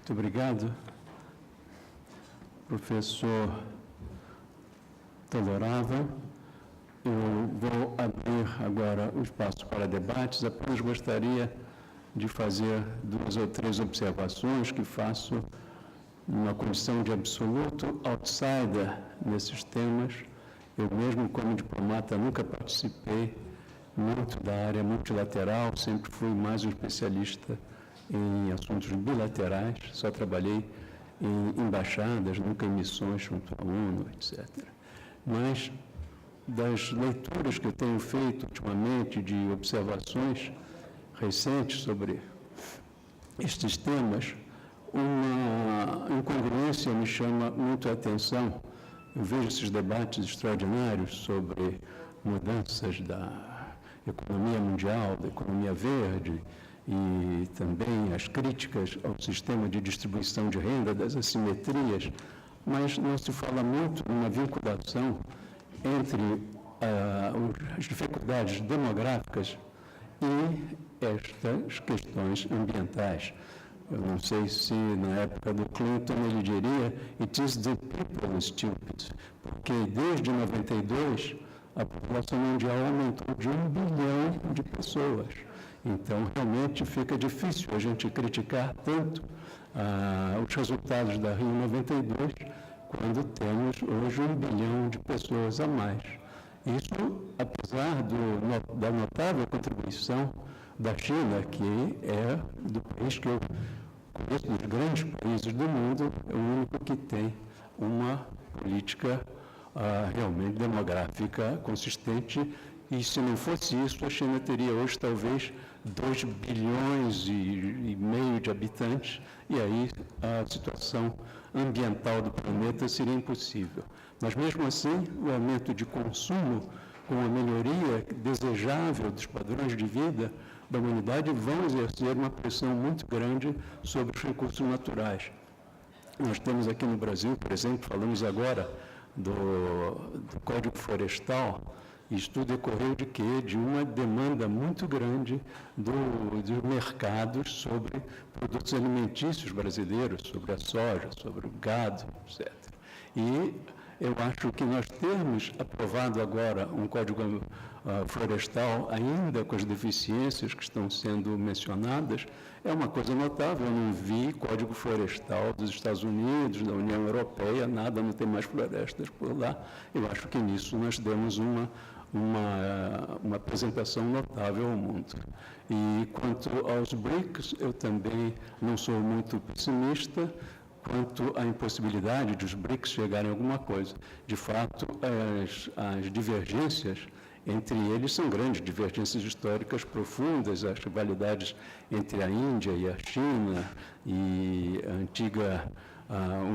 Muito obrigado, professor Todorava. Eu vou abrir agora o espaço para debates. Apenas gostaria de fazer 2 ou 3 observações que faço numa condição de absoluto outsider nesses temas. Eu mesmo, como diplomata, nunca participei muito da área multilateral, sempre fui mais um especialista em assuntos bilaterais, só trabalhei em embaixadas, nunca em missões junto à ONU, etc. Mas, das leituras que eu tenho feito ultimamente, de observações recentes sobre estes temas, uma incongruência me chama muito a atenção. Eu vejo esses debates extraordinários sobre mudanças da economia mundial, da economia verde, e também as críticas ao sistema de distribuição de renda, das assimetrias, mas não se fala muito numa vinculação entre as dificuldades demográficas e estas questões ambientais. Eu não sei se na época do Clinton ele diria "It is the people stupid", porque desde 92 a população mundial aumentou de 1 bilhão de pessoas. Então, realmente fica difícil a gente criticar tanto os resultados da Rio 92 quando temos hoje 1 bilhão de pessoas a mais. Isso, apesar da notável contribuição da China, que é do país que eu conheço, dos grandes países do mundo, é o único que tem uma política realmente demográfica consistente. E se não fosse isso, a China teria hoje talvez 2 bilhões e meio de habitantes, e aí a situação ambiental do planeta seria impossível. Mas mesmo assim, o aumento de consumo, com a melhoria desejável dos padrões de vida da humanidade, vão exercer uma pressão muito grande sobre os recursos naturais. Nós temos aqui no Brasil, por exemplo, falamos agora do Código Florestal. Isso tudo decorreu de quê? De uma demanda muito grande dos mercados sobre produtos alimentícios brasileiros, sobre a soja, sobre o gado, etc. E eu acho que nós termos aprovado agora um Código Florestal, ainda com as deficiências que estão sendo mencionadas, é uma coisa notável. Eu não vi Código Florestal dos Estados Unidos, da União Europeia, nada, não tem mais florestas por lá. Eu acho que nisso nós demos uma apresentação notável ao mundo. E quanto aos BRICS, eu também não sou muito pessimista quanto à impossibilidade de os BRICS chegarem a alguma coisa. De fato, as divergências entre eles são grandes, divergências históricas profundas, as rivalidades entre a Índia e a China, e a antiga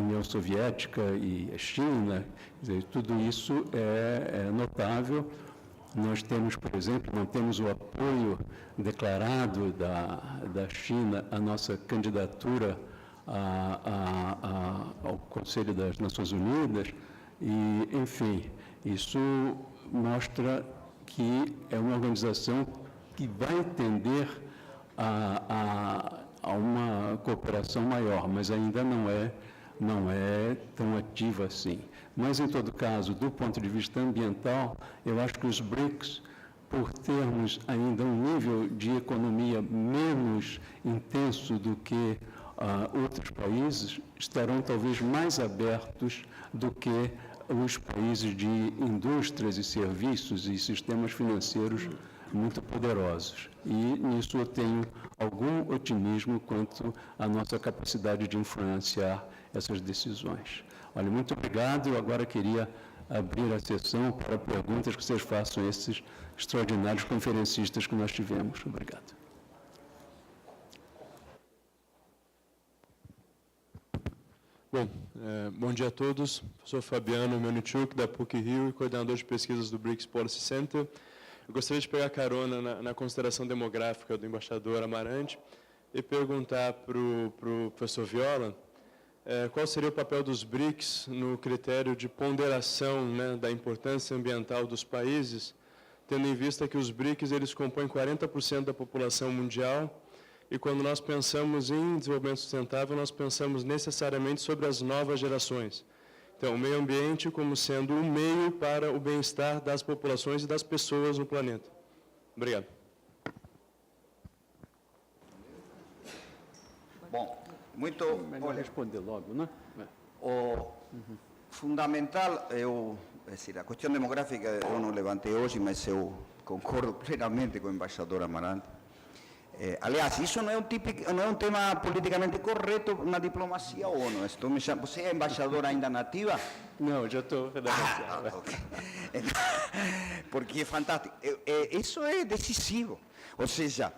União Soviética e a China, quer dizer, tudo isso é notável. Nós temos, por exemplo, não temos o apoio declarado da China à nossa candidatura ao Conselho das Nações Unidas, e, enfim, isso mostra que é uma organização que vai tender a uma cooperação maior, mas ainda não é tão ativa assim. Mas, em todo caso, do ponto de vista ambiental, eu acho que os BRICS, por termos ainda um nível de economia menos intenso do que outros países, estarão talvez mais abertos do que os países de indústrias e serviços e sistemas financeiros muito poderosos. E nisso eu tenho algum otimismo quanto à nossa capacidade de influenciar essas decisões. Olha, muito obrigado. Eu agora queria abrir a sessão para perguntas que vocês façam a esses extraordinários conferencistas que nós tivemos. Obrigado. Bom, bom dia a todos. Sou Fabiano Melnichuk, da PUC-Rio, e coordenador de pesquisas do BRICS Policy Center. Eu gostaria de pegar carona na consideração demográfica do embaixador Amarante e perguntar para o professor Viola qual seria o papel dos BRICS no critério de ponderação, né, da importância ambiental dos países, tendo em vista que os BRICS eles compõem 40% da população mundial E quando nós pensamos em desenvolvimento sustentável, nós pensamos necessariamente sobre as novas gerações. Então, o meio ambiente como sendo um meio para o bem-estar das populações e das pessoas no planeta. Obrigado. Bom, muito... Melhor responder logo, né? O fundamental, a questão demográfica eu não levantei hoje, mas eu concordo plenamente com o embaixador Amarante. Aliás, isso não é um tema politicamente correto na diplomacia ONU. Você é embaixadora ainda nativa? Não, já estou credenciado. Okay. Porque é fantástico. Isso é decisivo. Ou seja,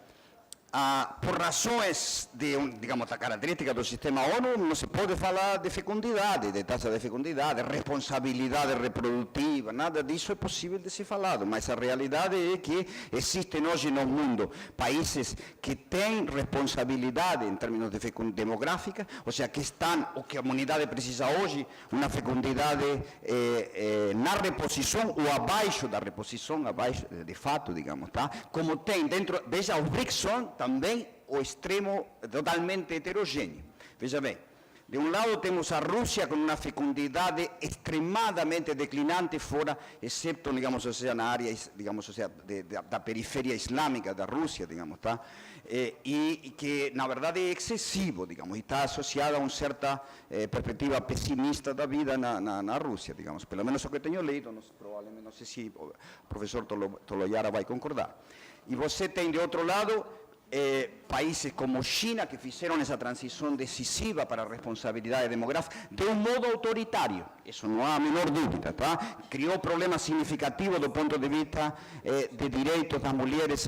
por razões digamos, da característica do sistema ONU, não se pode falar de fecundidade, de taxa de fecundidade, responsabilidade reprodutiva, nada disso é possível de ser falado, mas a realidade é que existem hoje no mundo países que têm responsabilidade em termos de fecundidade demográfica, ou seja, que estão, o que a humanidade precisa hoje, uma fecundidade na reposição ou abaixo da reposição, abaixo de fato, digamos, tá? Como tem dentro, veja, os BRICS são também o extremo totalmente heterogêneo. Veja bem, de um lado temos a Rússia com uma fecundidade extremadamente declinante fora, exceto, digamos, ou seja, na área, digamos, ou seja, da periferia islâmica da Rússia, digamos, tá? E que, na verdade, é excessivo, digamos, e está associado a uma certa perspectiva pessimista da vida na Rússia, digamos, pelo menos o que tenho lido, provavelmente, não sei se o professor Toloyara vai concordar. E você tem, de outro lado, países como China, que fizeram essa transição decisiva para a responsabilidade demográfica de um modo autoritário, isso não há a menor dúvida, tá? Criou problemas significativos do ponto de vista de direitos das mulheres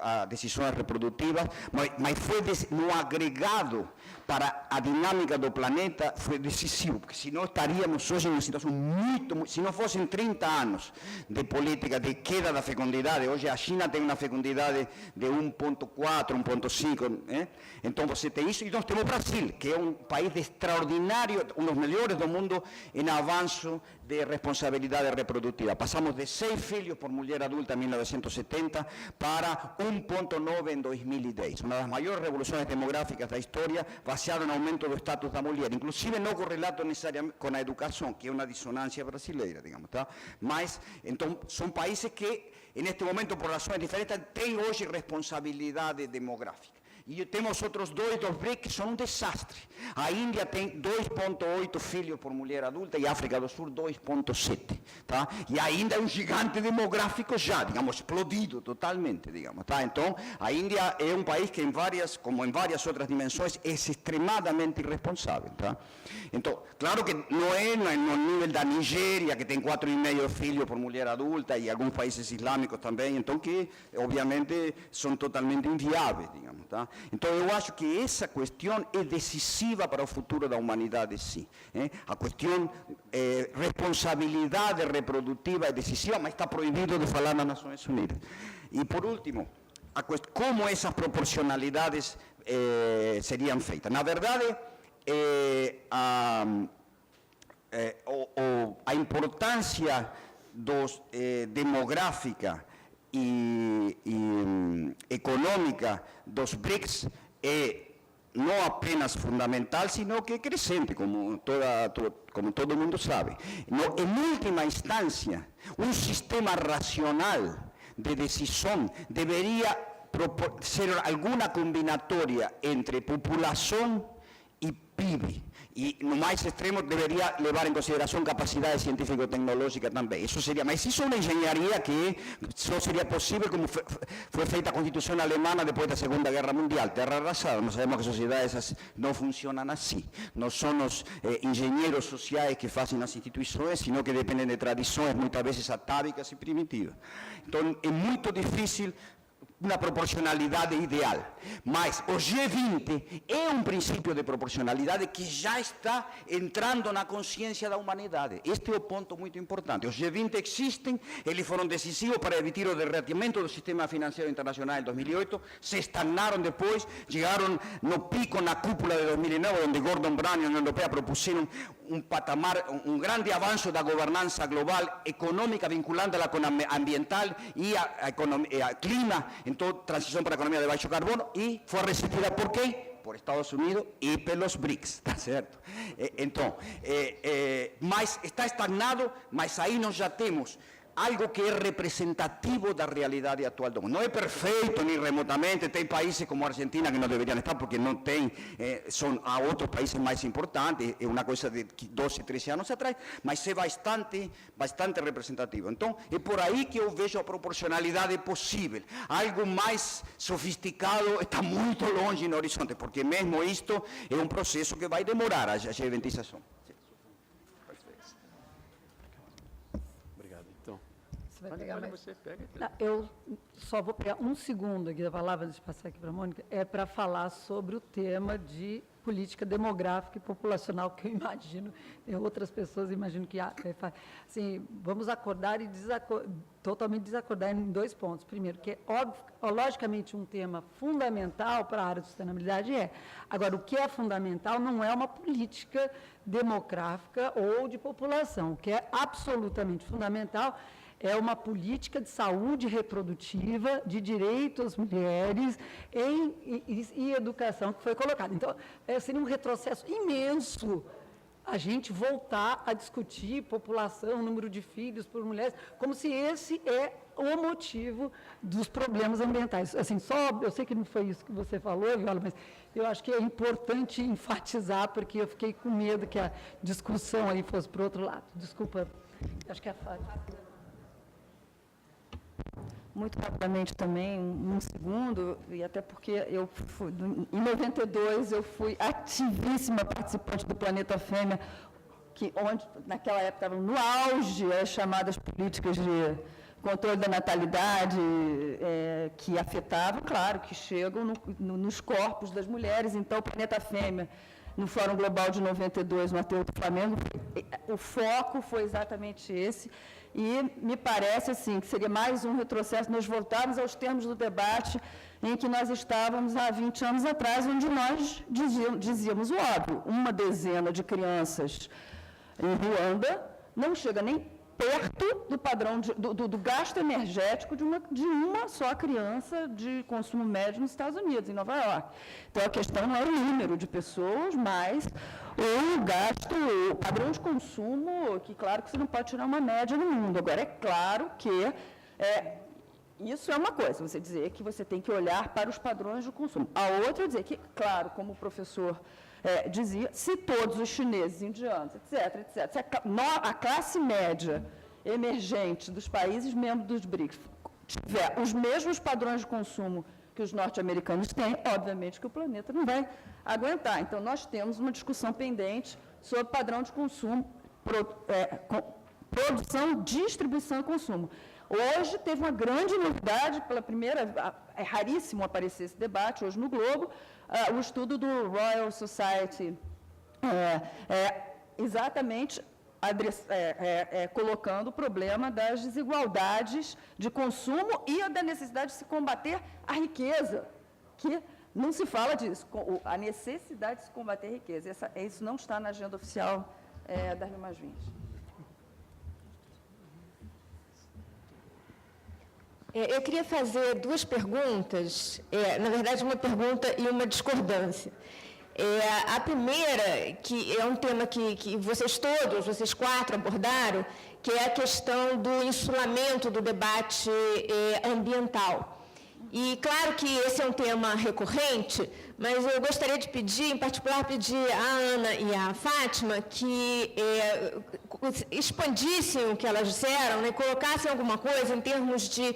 a decisões reprodutivas, mas foi no agregado para a dinâmica do planeta foi decisivo, porque senão estaríamos hoje em uma situação muito, se não fossem 30 anos de política de queda da fecundidade, hoje a China tem uma fecundidade de 1,4, 1,5, então você tem isso, e nós temos o Brasil, que é um país extraordinário, um dos melhores do mundo em avanço de responsabilidade reprodutiva. Passamos de 6 filhos por mulher adulta em 1970 para 1,9 em 2010, uma das maiores revoluções demográficas da história, baseado no aumento do status da mulher, inclusive não correlato necessariamente com a educação, que é uma dissonância brasileira, digamos, tá? Mas, então, são países que, neste momento, por razões diferentes, têm hoje responsabilidade demográfica. E temos outros dois dos BRICS que são um desastre. A Índia tem 2,8 filhos por mulher adulta e a África do Sul 2,7. Tá? E ainda é um gigante demográfico já, digamos, explodido totalmente, digamos. Tá? Então, a Índia é um país que, como em várias outras dimensões, é extremadamente irresponsável. Tá? Então, claro que não é no nível da Nigéria, que tem 4,5 filhos por mulher adulta, e alguns países islâmicos também, então que, obviamente, são totalmente inviáveis, digamos. Tá? Então, eu acho que essa questão é decisiva para o futuro da humanidade, sim. A questão responsabilidade reprodutiva é decisiva, mas está proibido de falar nas Nações Unidas. E, por último, como essas proporcionalidades seriam feitas. Na verdade, a importância demográfica e econômica dos BRICS é não apenas fundamental, sino que é crescente, como todo mundo sabe. Em última instância, um sistema racional de decisão deveria ser alguma combinatória entre população e PIB. E, no mais extremo, deveria levar em consideração capacidade científico-tecnológica também. Isso seria, mas isso é uma engenharia que só seria possível como foi feita a Constituição alemã depois da Segunda Guerra Mundial. Terra arrasada, nós sabemos que sociedades não funcionam assim. Não são os engenheiros sociais que fazem as instituições, sino que dependem de tradições, muitas vezes atávicas e primitivas. Então, é muito difícil uma proporcionalidade ideal. Mas o G20 é um princípio de proporcionalidade que já está entrando na consciência da humanidade. Este é o ponto muito importante. Os G20 existem, eles foram decisivos para evitar o derretimento do sistema financeiro internacional em 2008, se estagnaram depois, chegaram no pico na cúpula de 2009, onde Gordon Brown e a União Europeia propuseram patamar, um grande avanço da governança global econômica vinculando-la com a ambiental e a clima, então transição para a economia de baixo carbono, e foi recebida por quem? Por Estados Unidos e pelos BRICS, tá certo? Então, mas está estagnado, mas aí nós já temos algo que é representativo da realidade atual do mundo. Não é perfeito, nem remotamente, tem países como a Argentina que não deveriam estar, porque não tem, há outros países mais importantes, é uma coisa de 12, 13 anos atrás, mas é bastante representativo. Então, é por aí que eu vejo a proporcionalidade possível. Algo mais sofisticado está muito longe no horizonte, porque mesmo isto é um processo que vai demorar, a eventização. Vai pegar mais... Não, eu só vou pegar um segundo aqui da palavra, deixa eu passar aqui para a Mônica, é para falar sobre o tema de política demográfica e populacional, que eu imagino, outras pessoas imaginam que... Assim, vamos acordar e totalmente desacordar em 2 pontos. Primeiro, que é, logicamente, um tema fundamental para a área de sustentabilidade Agora, o que é fundamental não é uma política demográfica ou de população. O que é absolutamente fundamental é uma política de saúde reprodutiva, de direito às mulheres e educação que foi colocada. Então, seria um retrocesso imenso a gente voltar a discutir população, número de filhos por mulheres, como se esse é o motivo dos problemas ambientais. Assim, eu sei que não foi isso que você falou, Viola, mas eu acho que é importante enfatizar, porque eu fiquei com medo que a discussão aí fosse para o outro lado. Desculpa, acho que é fácil. Muito rapidamente também, um segundo, e até porque em 92 eu fui ativíssima participante do Planeta Fêmea, onde naquela época estavam no auge as chamadas políticas de controle da natalidade, que afetavam, claro, que chegam nos corpos das mulheres. Então, o Planeta Fêmea, no Fórum Global de 92, no Aterro do Flamengo, o foco foi exatamente esse. E me parece assim, que seria mais um retrocesso nós voltarmos aos termos do debate em que nós estávamos há 20 anos atrás, onde nós dizíamos o óbvio, 1/10 de crianças em Ruanda não chega nem perto do padrão do gasto energético de uma só criança de consumo médio nos Estados Unidos, em Nova York. Então, a questão não é o número de pessoas, mas o gasto, o padrão de consumo, que claro que você não pode tirar uma média no mundo. Agora, é claro que isso é uma coisa, você dizer que você tem que olhar para os padrões de consumo. A outra é dizer que, claro, como o professor dizia, se todos os chineses, indianos, etc., se a classe média emergente dos países membros dos BRICS tiver os mesmos padrões de consumo que os norte-americanos têm, obviamente que o planeta não vai aguentar. Então, nós temos uma discussão pendente sobre padrão de consumo, produção, distribuição e consumo. Hoje teve uma grande novidade, pela primeira, é raríssimo aparecer esse debate hoje no Globo, o estudo do Royal Society, exatamente colocando o problema das desigualdades de consumo e da necessidade de se combater a riqueza, que não se fala disso, a necessidade de se combater a riqueza. Isso não está na agenda oficial da Rio+20. Eu queria fazer 2 perguntas, na verdade uma pergunta e uma discordância. A primeira, que é um tema que vocês 4 abordaram, que é a questão do insulamento do debate ambiental. E claro que esse é um tema recorrente, mas eu gostaria de pedir, em particular, à Ana e à Fátima, que expandissem o que elas disseram, né, colocassem alguma coisa em termos de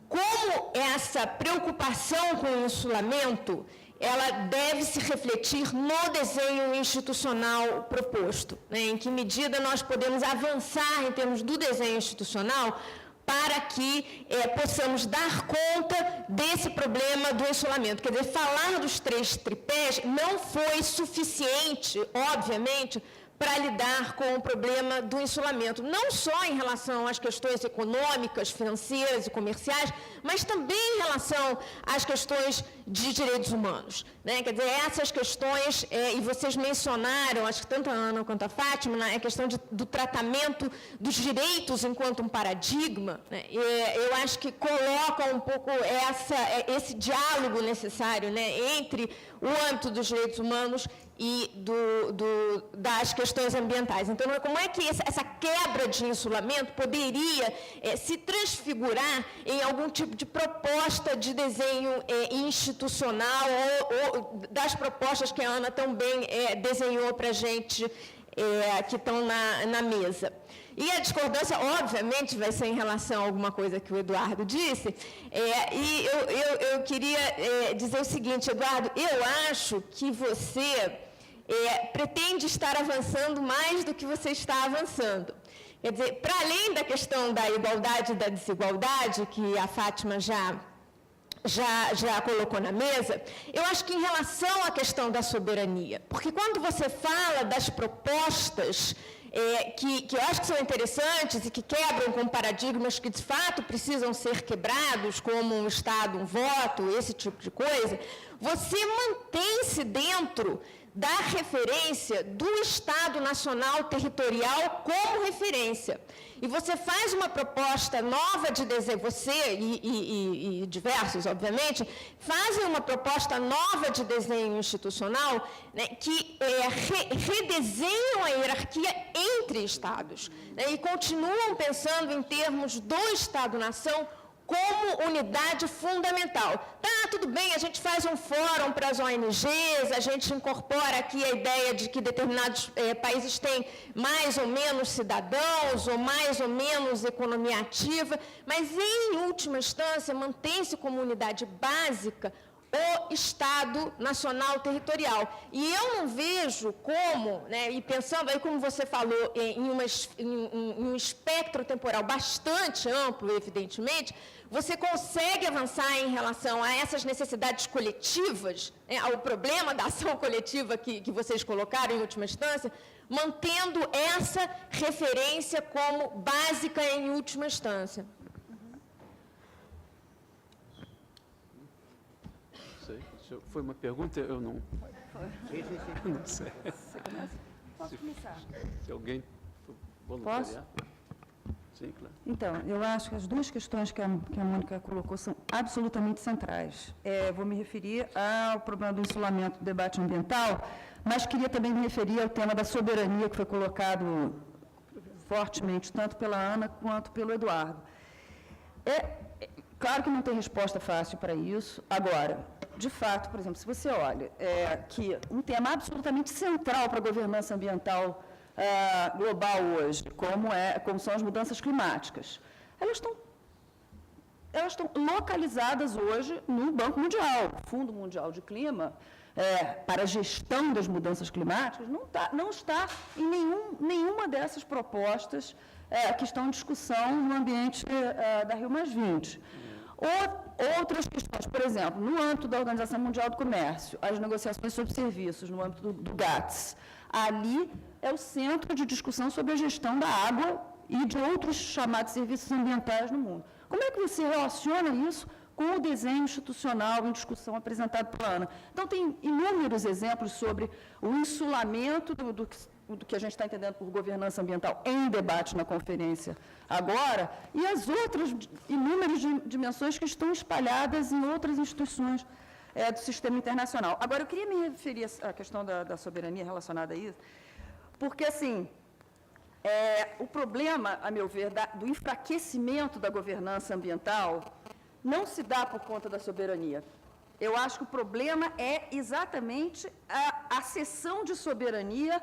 como essa preocupação com o insulamento ela deve se refletir no desenho institucional proposto, né, em que medida nós podemos avançar em termos do desenho institucional para que possamos dar conta desse problema do insulamento. Quer dizer, falar dos 3 tripés não foi suficiente, obviamente, para lidar com o problema do insulamento, não só em relação às questões econômicas, financeiras e comerciais, mas também em relação às questões de direitos humanos, né? Quer dizer, essas questões, e vocês mencionaram, acho que tanto a Ana quanto a Fátima, a questão do tratamento dos direitos enquanto um paradigma, né? Eu acho que coloca um pouco esse diálogo necessário, né, entre o âmbito dos direitos humanos e das questões ambientais. Então, como é que essa quebra de insulamento poderia se transfigurar em algum tipo de proposta de desenho institucional ou das propostas que a Ana também desenhou para a gente, que estão na mesa. E a discordância, obviamente, vai ser em relação a alguma coisa que o Eduardo disse, e eu queria dizer o seguinte, Eduardo, eu acho que você pretende estar avançando mais do que você está avançando. Quer dizer, para além da questão da igualdade e da desigualdade, que a Fátima já colocou na mesa, eu acho que em relação à questão da soberania, porque quando você fala das propostas que eu acho que são interessantes e que quebram com paradigmas que, de fato, precisam ser quebrados, como um Estado, um voto, esse tipo de coisa, você mantém-se dentro da referência do Estado Nacional Territorial como referência. E você faz uma proposta nova de desenho, você e diversos, obviamente, fazem uma proposta nova de desenho institucional, né, que redesenham a hierarquia entre Estados, né, e continuam pensando em termos do Estado-nação como unidade fundamental. Tá, tudo bem, a gente faz um fórum para as ONGs, a gente incorpora aqui a ideia de que determinados países têm mais ou menos cidadãos, ou mais ou menos economia ativa, mas, em última instância, mantém-se como unidade básica o Estado Nacional Territorial. E eu não vejo como, né, e pensando aí como você falou, em um espectro temporal bastante amplo, evidentemente, você consegue avançar em relação a essas necessidades coletivas, né, ao problema da ação coletiva que vocês colocaram em última instância, mantendo essa referência como básica em última instância. Foi uma pergunta? Eu não... Foi. Não sei. Posso começar? Se alguém voluntariar. Sim, claro. Então, eu acho que as duas questões que a Mônica colocou são absolutamente centrais. Vou me referir ao problema do insulamento do debate ambiental, mas queria também me referir ao tema da soberania, que foi colocado fortemente, tanto pela Ana quanto pelo Eduardo. Claro que não tem resposta fácil para isso. Agora, de fato, por exemplo, se você olha que um tema absolutamente central para a governança ambiental global hoje, como são as mudanças climáticas, elas estão localizadas hoje no Banco Mundial. O Fundo Mundial de Clima, para a gestão das mudanças climáticas, não está em nenhuma dessas propostas que estão em discussão no ambiente da Rio+20. Outras questões, por exemplo, no âmbito da Organização Mundial do Comércio, as negociações sobre serviços, no âmbito do GATS, ali é o centro de discussão sobre a gestão da água e de outros chamados serviços ambientais no mundo. Como é que você relaciona isso com o desenho institucional em discussão apresentado pela Ana? Então, tem inúmeros exemplos sobre o insulamento do que a gente está entendendo por governança ambiental em debate na conferência agora, e as outras inúmeras dimensões que estão espalhadas em outras instituições do sistema internacional. Agora, eu queria me referir à questão da soberania relacionada a isso, porque, assim, o problema, a meu ver, do enfraquecimento da governança ambiental não se dá por conta da soberania. Eu acho que o problema é exatamente a cessão de soberania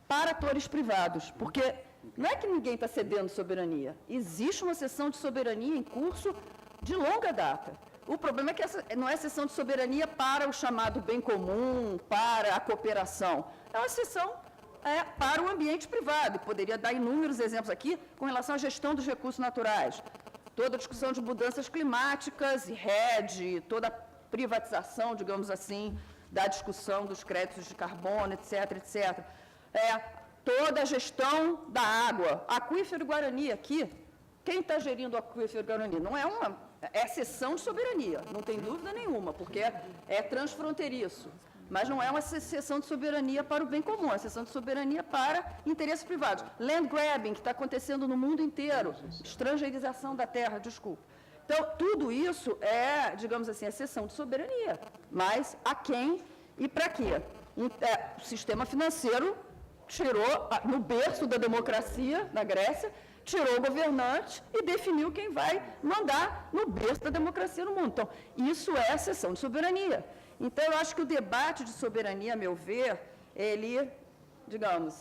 para atores privados, porque não é que ninguém está cedendo soberania, existe uma cessão de soberania em curso de longa data. O problema é que essa não é cessão de soberania para o chamado bem comum, para a cooperação, é uma cessão para o ambiente privado. Poderia dar inúmeros exemplos aqui com relação à gestão dos recursos naturais, toda a discussão de mudanças climáticas e RED, toda a privatização, digamos assim, da discussão dos créditos de carbono, etc., etc., toda a gestão da água. Aquífero Guarani aqui, quem está gerindo o Aquífero Guarani? Não é uma é cessão de soberania, não tem dúvida nenhuma, porque é transfronteiriço. Mas não é uma cessão de soberania para o bem comum, é uma cessão de soberania para interesses privados. Land grabbing, que está acontecendo no mundo inteiro, estrangeirização da terra, desculpa. Então, tudo isso é, digamos assim, a cessão de soberania. Mas a quem e para quê? O sistema financeiro tirou, no berço da democracia, na Grécia, tirou o governante e definiu quem vai mandar no berço da democracia no mundo. Então, isso é a cessão de soberania. Então, eu acho que o debate de soberania, a meu ver, ele, digamos,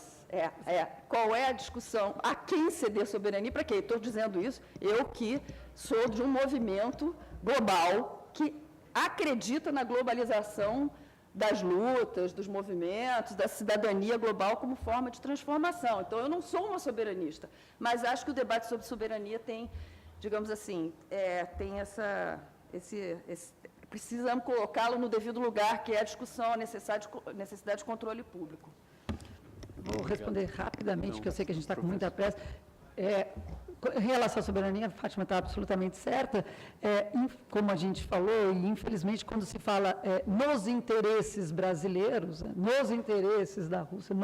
qual é a discussão, a quem ceder soberania, para quê? Estou dizendo isso, eu que sou de um movimento global que acredita na globalização das lutas, dos movimentos, da cidadania global como forma de transformação. Então, eu não sou uma soberanista, mas acho que o debate sobre soberania tem, digamos assim, tem precisamos colocá-lo no devido lugar, que é a discussão, a necessidade de controle público. Vou responder rapidamente, porque eu sei que a gente está com muita pressa. Em relação à soberania, a Fátima está absolutamente certa. Como a gente falou, e infelizmente, quando se fala nos interesses brasileiros, nos interesses da Rússia,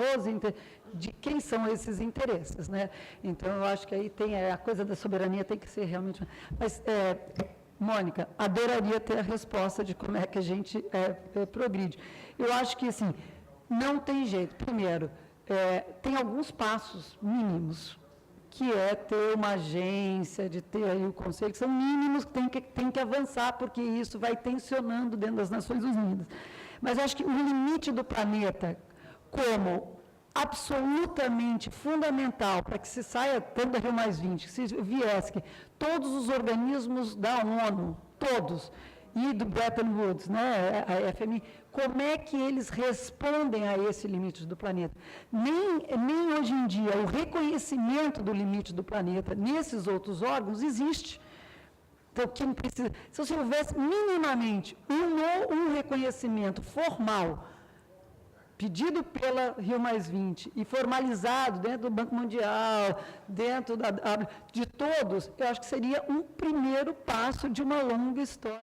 de quem são esses interesses, né? Então, eu acho que aí tem a coisa da soberania tem que ser realmente... Mas, Mônica, adoraria ter a resposta de como é que a gente progride. Eu acho que, assim, não tem jeito. Primeiro, tem alguns passos mínimos, que é ter uma agência, de ter aí o conselho, que são mínimos, que tem que avançar, porque isso vai tensionando dentro das Nações Unidas. Mas acho que o limite do planeta, como absolutamente fundamental para que se saia tanto da Rio+20, que se viesse que todos os organismos da ONU, todos, e do Bretton Woods, né, a FMI, como é que eles respondem a esse limite do planeta? Nem hoje em dia o reconhecimento do limite do planeta nesses outros órgãos existe. Então, quem precisa, se houvesse minimamente um reconhecimento formal, pedido pela Rio+20 e formalizado dentro do Banco Mundial, dentro de todos, eu acho que seria um primeiro passo de uma longa história.